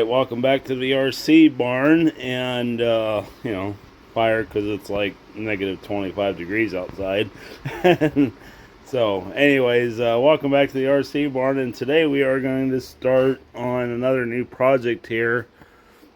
Alright, welcome back to the RC barn, and fire because it's like negative 25 degrees outside. So anyways, welcome back to the RC barn, and today we are going to start on another new project here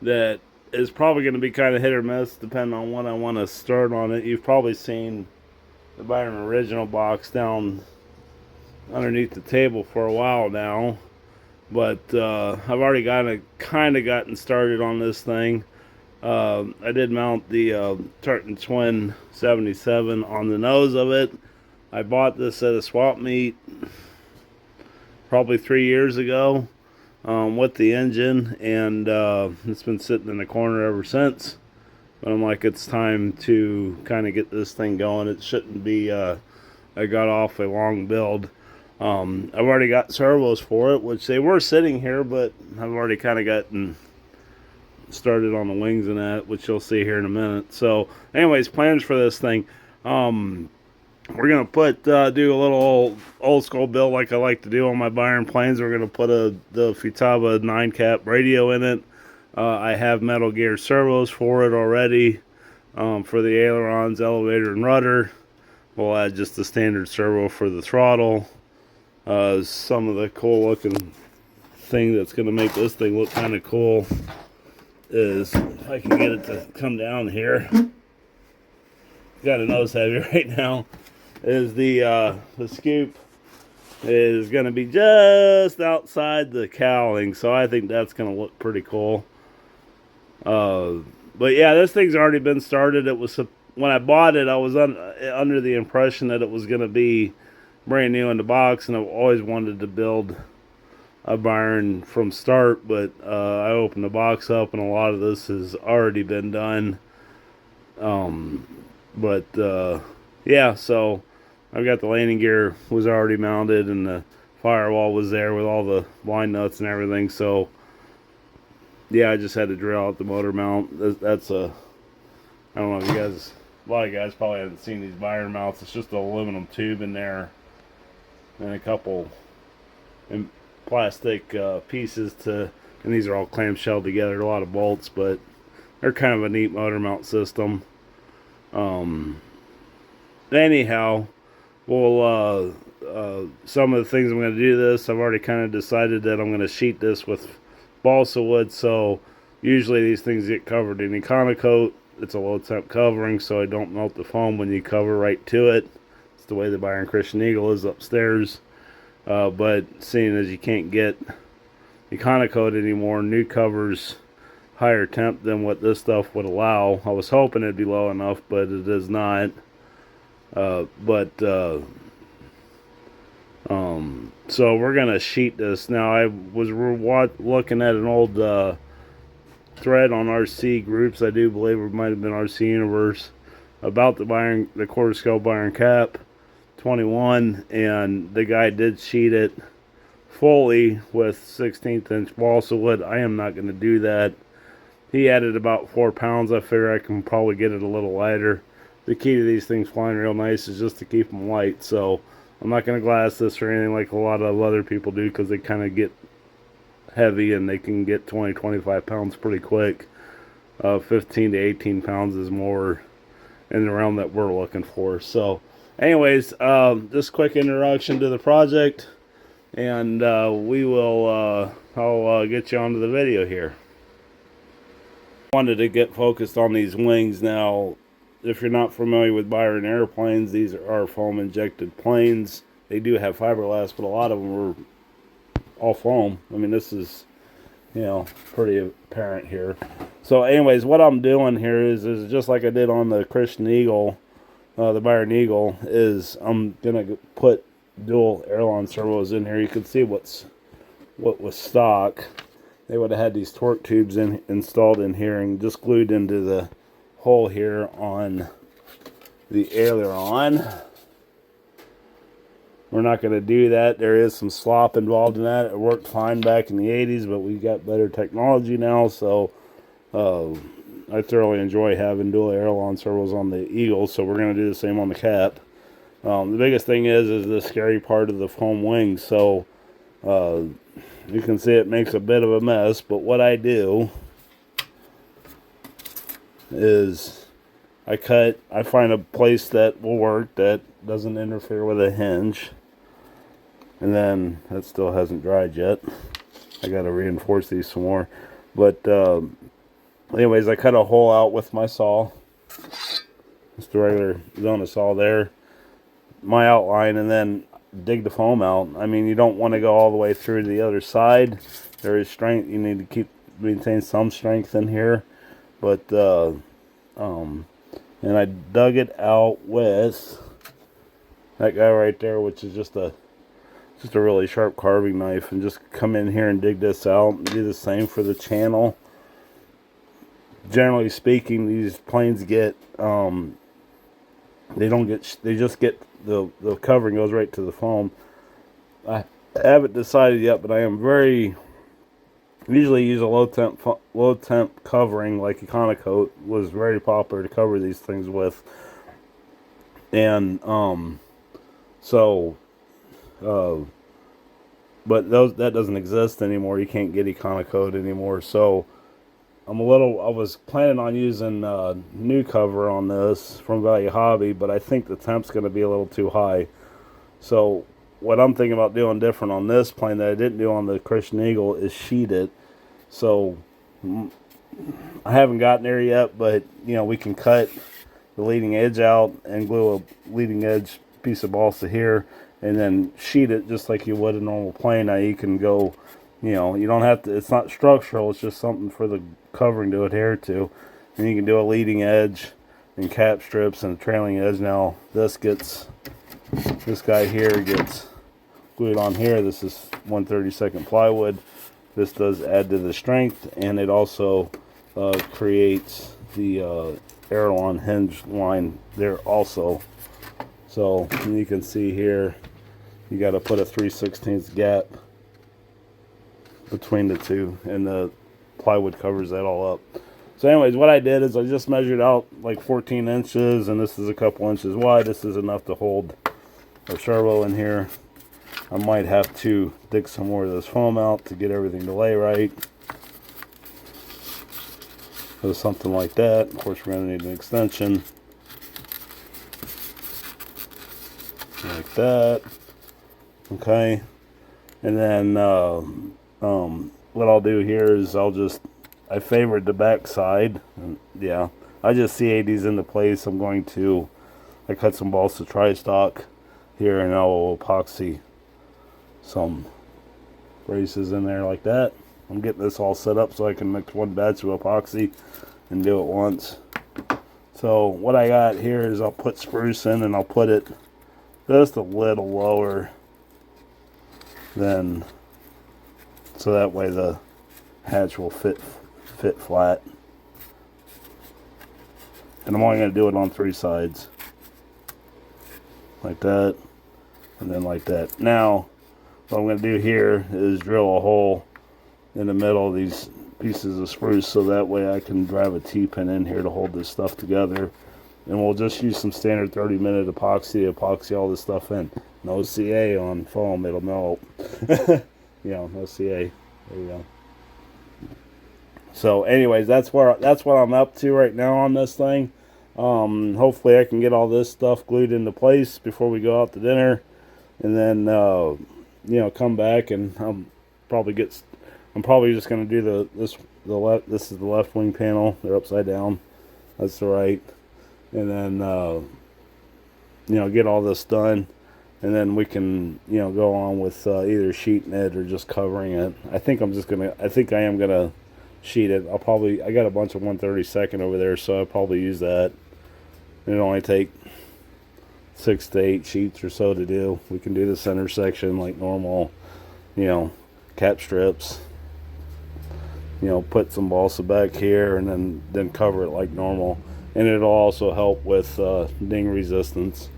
that is probably going to be kind of hit or miss depending on when I want to start on it. You've probably seen the Byron original box down underneath the table for a while now. But I've already kind of gotten started on this thing. I did mount the Tartan Twin 77 on the nose of it. I bought this at a swap meet probably 3 years ago with the engine, and it's been sitting in the corner ever since. But I'm like, it's time to kind of get this thing going. It shouldn't be I got off a long build. I've already got servos for it, which they were sitting here, but I've already kind of gotten started on the wings and that, which you'll see here in a minute. So anyways, plans for this thing. We're going to do a little old school build like I like to do on my Byron planes. We're going to put the Futaba 9 cap radio in it. I have metal gear servos for it already, for the ailerons, elevator, and rudder. We'll add just the standard servo for the throttle. Some of the cool looking thing that's going to make this thing look kind of cool is, if I can get it to come down here, got a nose heavy right now, is the scoop is going to be just outside the cowling, so I think that's going to look pretty cool. But yeah, this thing's already been started. It was, when I bought it, I was under the impression that it was going to be brand new in the box, and I've always wanted to build a Byron from start, but I opened the box up and a lot of this has already been done. Yeah, so I've got the landing gear was already mounted, and the firewall was there with all the blind nuts and everything. So yeah, I just had to drill out the motor mount. That's I don't know if you guys, a lot of guys probably haven't seen these Byron mounts. It's just an aluminum tube in there and a couple plastic pieces and these are all clamshelled together, a lot of bolts, but they're kind of a neat motor mount system. Anyhow, we'll some of the things I'm going to do this, I've already kind of decided that I'm going to sheet this with balsa wood. So usually these things get covered in Econocoat. It's a low temp covering, so I don't melt the foam when you cover right to it. It's the way the Byron Christian Eagle is upstairs. But seeing as you can't get Econocoat anymore, new covers higher temp than what this stuff would allow. I was hoping it'd be low enough, but it is not. So we're gonna sheet this. Now, I was looking at an old thread on RC groups. I do believe it might have been RC Universe about the quarter scale Byron cap 21, and the guy did sheet it fully with 16th inch balsa wood. I am not going to do that. He added about 4 pounds. I figure I can probably get it a little lighter. The key to these things flying real nice is just to keep them light. So I'm not going to glass this or anything like a lot of other people do, because they kind of get heavy and they can get 20-25 pounds pretty quick. 15 to 18 pounds is more in the realm that we're looking for. So anyways, just quick introduction to the project, and I'll get you onto the video here. Wanted to get focused on these wings. Now, if you're not familiar with Byron airplanes, these are foam injected planes. They do have fiberglass, but a lot of them were all foam. I mean, this is, pretty apparent here. So anyways, what I'm doing here is just like I did on the Christian Eagle, the Byron Eagle, is I'm gonna put dual aileron servos in here. You can see what was stock. They would have had these torque tubes installed in here and just glued into the hole here on the aileron. We're not going to do that. There is some slop involved in that. It worked fine back in the 80s, but we got better technology now, so I thoroughly enjoy having dual aileron servos on the Eagle, so we're going to do the same on the cap. The biggest thing is the scary part of the foam wings. So you can see it makes a bit of a mess, but what I do is I find a place that will work that doesn't interfere with a hinge. And then that still hasn't dried yet. I got to reinforce these some more. But anyways, I cut a hole out with my saw. Just the regular zona saw there. My outline, and then dig the foam out. I mean, you don't want to go all the way through to the other side. There is strength. You need to maintain some strength in here. But and I dug it out with that guy right there, which is just a really sharp carving knife, and just come in here and dig this out and do the same for the channel. Generally speaking, these planes get they just get the covering goes right to the foam. I haven't decided yet, but I am usually use a low temp covering like Econocoat was very popular to cover these things with. And but that doesn't exist anymore. You can't get Econocoat anymore. So I was planning on using new cover on this from Value Hobby, but I think the temp's going to be a little too high. So what I'm thinking about doing different on this plane that I didn't do on the Christian Eagle is sheet it. So I haven't gotten there yet, but we can cut the leading edge out and glue a leading edge piece of balsa here, and then sheet it just like you would a normal plane. Now you can go, you don't have to, it's not structural, it's just something for the covering to adhere to. And you can do a leading edge and cap strips and a trailing edge. Now this guy here gets glued on here. This is 1/32 plywood. This does add to the strength, and it also creates the aileron hinge line there also. So you can see here, you got to put a 3/16 gap between the two, and the plywood covers that all up. So anyways, what I did is I just measured out like 14 inches, and this is a couple inches wide. This is enough to hold our servo in here. I might have to dig some more of this foam out to get everything to lay right. So something like that. Of course, we're going to need an extension. Like that. Okay. And then what I'll do here is I favored the back side. And yeah, I just CA'd these into place. I cut some balsa tri-stock here, and I'll epoxy some braces in there like that. I'm getting this all set up so I can mix one batch of epoxy and do it once. So what I got here is I'll put spruce in, and I'll put it just a little lower than, so that way the hatch will fit flat. And I'm only going to do it on 3 sides. Like that, and then like that. Now what I'm going to do here is drill a hole in the middle of these pieces of spruce, so that way I can drive a T-pin in here to hold this stuff together. And we'll just use some standard 30-minute epoxy all this stuff in. No CA on foam, it'll melt. No CA. There you go. So anyways, that's what I'm up to right now on this thing. Hopefully I can get all this stuff glued into place before we go out to dinner, and then come back, and I'm probably just going to do this is the left wing panel. They're upside down. That's the right. And then get all this done, and then we can go on with either sheeting it or just covering it. I think I am gonna sheet it. I got a bunch of 1/32 over there, so I'll probably use that. It'll only take 6 to 8 sheets or so to do. We can do the center section like normal, cap strips, put some balsa back here, and then cover it like normal. And it'll also help with ding resistance.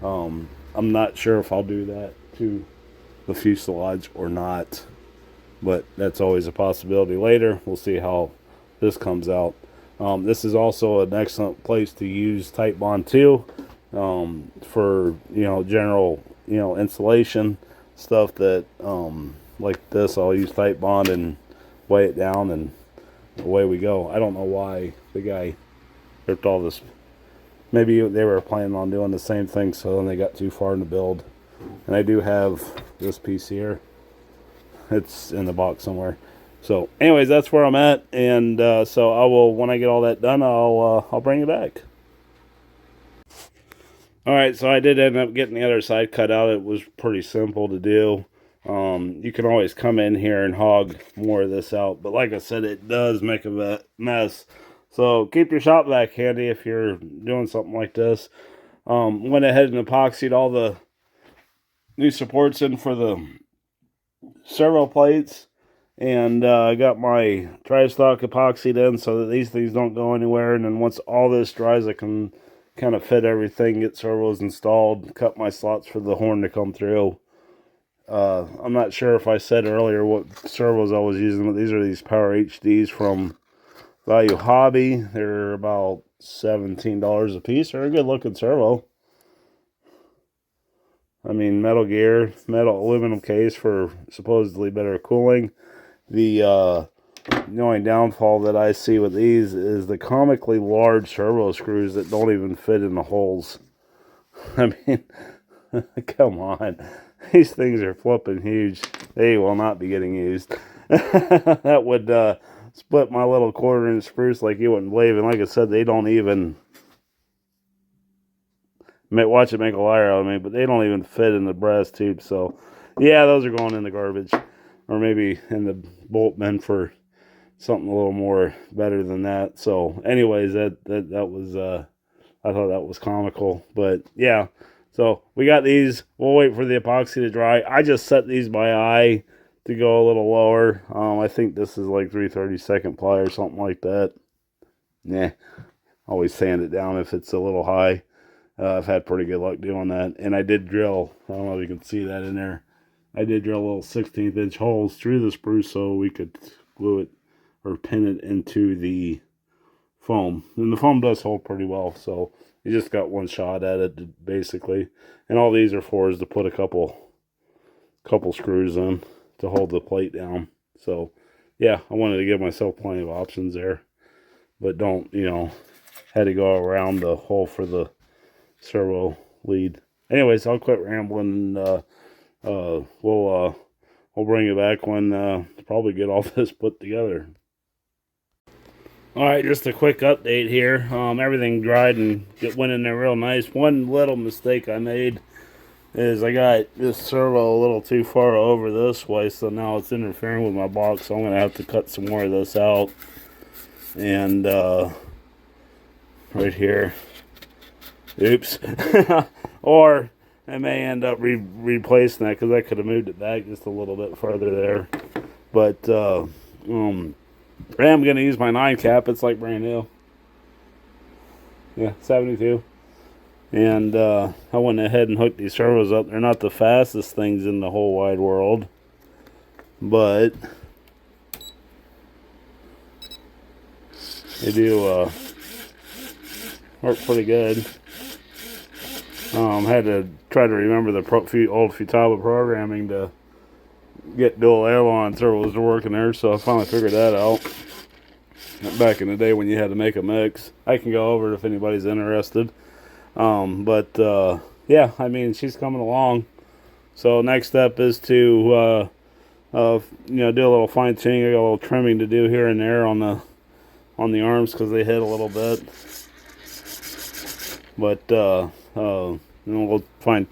I'm not sure if I'll do that to the fuselage or not, but that's always a possibility later. We'll see how this comes out. This is also an excellent place to use Tight Bond too, for general insulation stuff that like this, I'll use tight bond and weigh it down, and away we go. I don't know why the guy ripped all this. Maybe they were planning on doing the same thing, so then they got too far in the build. And I do have this piece here. It's in the box somewhere. So anyways, that's where I'm at, and so I will, when I get all that done, I'll bring it back. Alright, so I did end up getting the other side cut out. It was pretty simple to do. You can always come in here and hog more of this out, but like I said, it does make a mess. So keep your shop vac handy if you're doing something like this. Went ahead and epoxied all the new supports in for the servo plates, and I got my tri-stock epoxied in so that these things don't go anywhere. And then once all this dries, I can kind of fit everything, get servos installed, cut my slots for the horn to come through. I'm not sure if I said earlier what servos I was using, but these are these Power HDs from Value Hobby. They're about $17 a piece. They're a good looking servo. I mean, metal gear, metal aluminum case for supposedly better cooling. The only downfall that I see with these is the comically large servo screws that don't even fit in the holes. I mean, come on. These things are flipping huge. They will not be getting used. That would split my little 1/4-inch spruce like you wouldn't believe. And like I said, they don't even... Watch it make a liar out of me, but they don't even fit in the brass tube. So, yeah, those are going in the garbage. Or maybe in the bolt bin for something a little more better than that. So, anyways, that was, I thought that was comical. But, yeah, so we got these. We'll wait for the epoxy to dry. I just set these by eye to go a little lower. I think this is like 3/32 ply or something like that. Nah, always sand it down if it's a little high. I've had pretty good luck doing that. And I did drill, I don't know if you can see that in there, I did drill little 16th-inch holes through the spruce so we could glue it or pin it into the foam. And the foam does hold pretty well, so you just got one shot at it, basically. And all these are for is to put a couple screws in to hold the plate down. So, yeah, I wanted to give myself plenty of options there. But don't, had to go around the hole for the servo lead. Anyways, I'll quit rambling, and we'll bring it back when probably get all this put together. Alright, just a quick update here. Everything dried and it went in there real nice. One little mistake I made is I got this servo a little too far over this way, so now it's interfering with my box, so I'm going to have to cut some more of this out. And right here, oops. Or I may end up replacing that because I could have moved it back just a little bit further there. But I am going to use my 9 cap. It's like brand new. Yeah, 72. And I went ahead and hooked these servos up. They're not the fastest things in the whole wide world, but they do work pretty good. Had to try to remember the old Futaba programming to get dual aileron servos to work in there, so I finally figured that out. Back in the day when you had to make a mix. I can go over it if anybody's interested. Yeah, I mean, she's coming along. So next step is to do a little fine tuning. I got a little trimming to do here and there on the arms because they hit a little bit. But we'll fine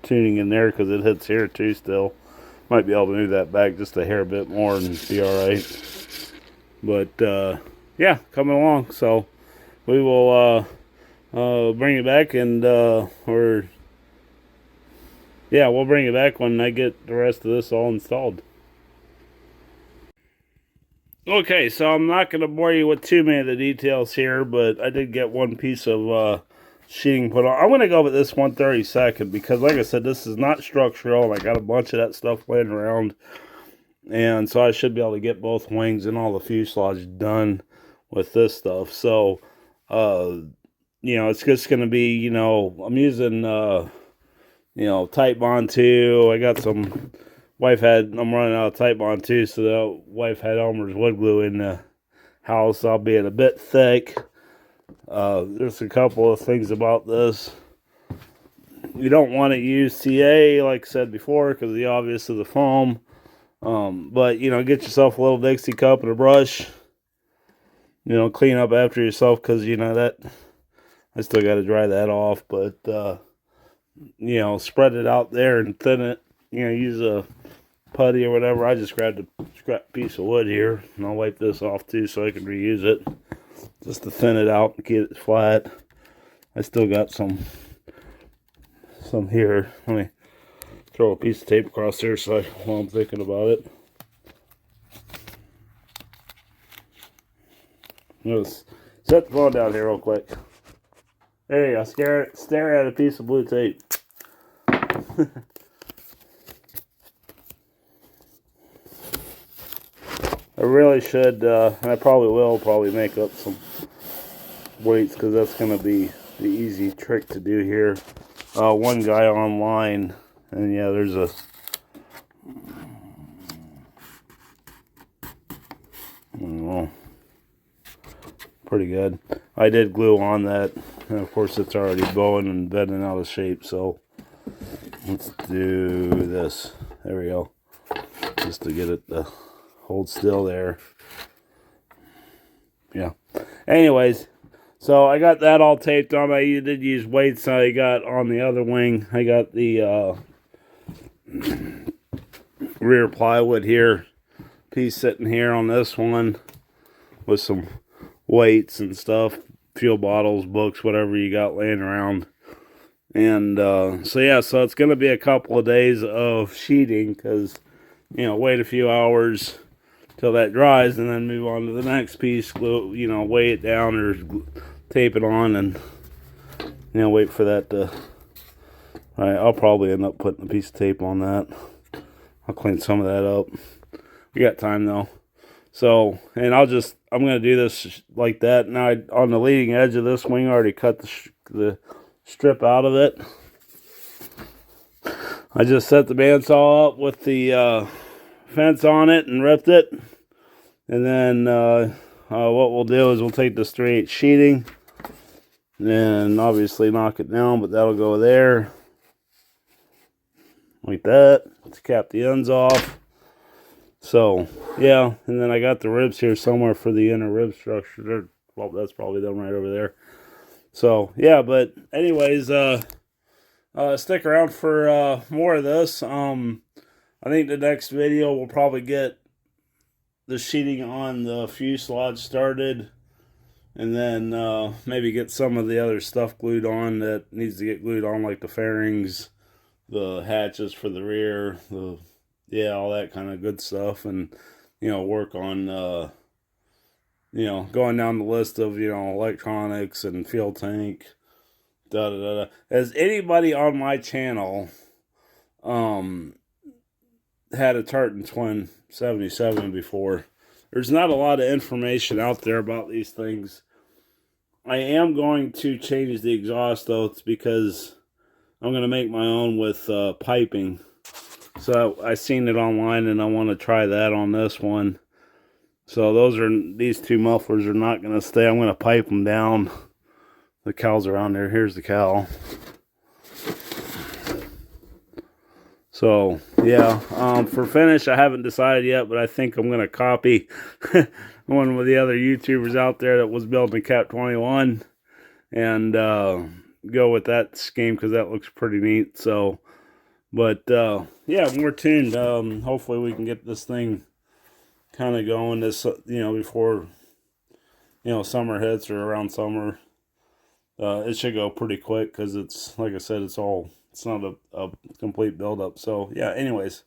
tuning in there because it hits here too still. Might be able to move that back just a hair bit more and be alright. But yeah, coming along. So we will bring it back and we'll bring it back when I get the rest of this all installed. Okay, so I'm not going to bore you with too many of the details here, but I did get one piece of sheeting put on. I'm going to go with this 1/32 because, like I said, this is not structural, and I got a bunch of that stuff laying around. And so I should be able to get both wings and all the fuselage done with this stuff. So, it's just going to be, I'm using, tight bond too. I got some I'm running out of Type Bond too, so the wife had Elmer's wood glue in the house, albeit a bit thick. There's a couple of things about this. You don't want to use CA, like I said before, because of the obvious of the foam. But, you know, get yourself a little Dixie cup and a brush. You know, clean up after yourself, because, you know, that, I still got to dry that off. But, you know, spread it out there and thin it. You know, use a putty or whatever. I just grabbed a scrap piece of wood here, and I'll wipe this off too so I can reuse it. Just to thin it out and get it flat. I still got some here. Let me throw a piece of tape across there while I'm thinking about it. Let's set the phone down here real quick. There you go. Stare at a piece of blue tape. I really should, and I probably will make up some weights, because that's going to be the easy trick to do here. One guy online, and yeah, there's a pretty good. I did glue on that, and of course it's already bowing and bending out of shape, so let's do this. There we go. Just to get it to hold still there. Yeah. Anyways, so I got that all taped on. I did use weights I got on the other wing. I got the rear plywood here piece sitting here on this one with some weights and stuff, fuel bottles, books, whatever you got laying around. And so yeah, so it's going to be a couple of days of sheeting, because, you know, wait a few hours till that dries and then move on to the next piece, glue, you know, weigh it down or tape it on, and, you know, wait for that to. Alright, I'll probably end up putting a piece of tape on that. I'll clean some of that up. We got time though. So, and I'm going to do this like that. Now, on the leading edge of this wing, I already cut the strip out of it. I just set the bandsaw up with the fence on it and ripped it. And then what we'll do is we'll take the straight sheeting and obviously knock it down, but that'll go there like that to cap the ends off. So yeah, and then I got the ribs here somewhere for the inner rib structure. Well, that's probably them right over there. So yeah, but anyways, stick around for more of this. I think the next video we'll probably get the sheeting on the fuselage started, and then maybe get some of the other stuff glued on that needs to get glued on, like the fairings, the hatches for the rear, all that kind of good stuff. And, you know, work on you know, going down the list of, you know, electronics and fuel tank, Has anybody on my channel had a Tartan Twin 77 before? There's not a lot of information out there about these things. I am going to change the exhaust though. It's because I'm going to make my own with piping. So I seen it online and I want to try that on this one. So these two mufflers are not going to stay. I'm going to pipe them down. The cowl's around there. Here's the cowl. So yeah, for finish I haven't decided yet, but I think I'm going to copy one of the other YouTubers out there that was building a Cat 21 and go with that scheme, because that looks pretty neat. So, but yeah, more tuned. Hopefully we can get this thing kind of going this, you know, before, you know, summer hits or around summer. It should go pretty quick, because it's, like I said, it's not a complete build-up. So yeah, anyways,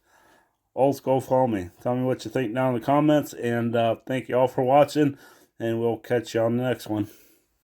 old school, follow me. Tell me what you think down in the comments, and thank you all for watching, and we'll catch you on the next one.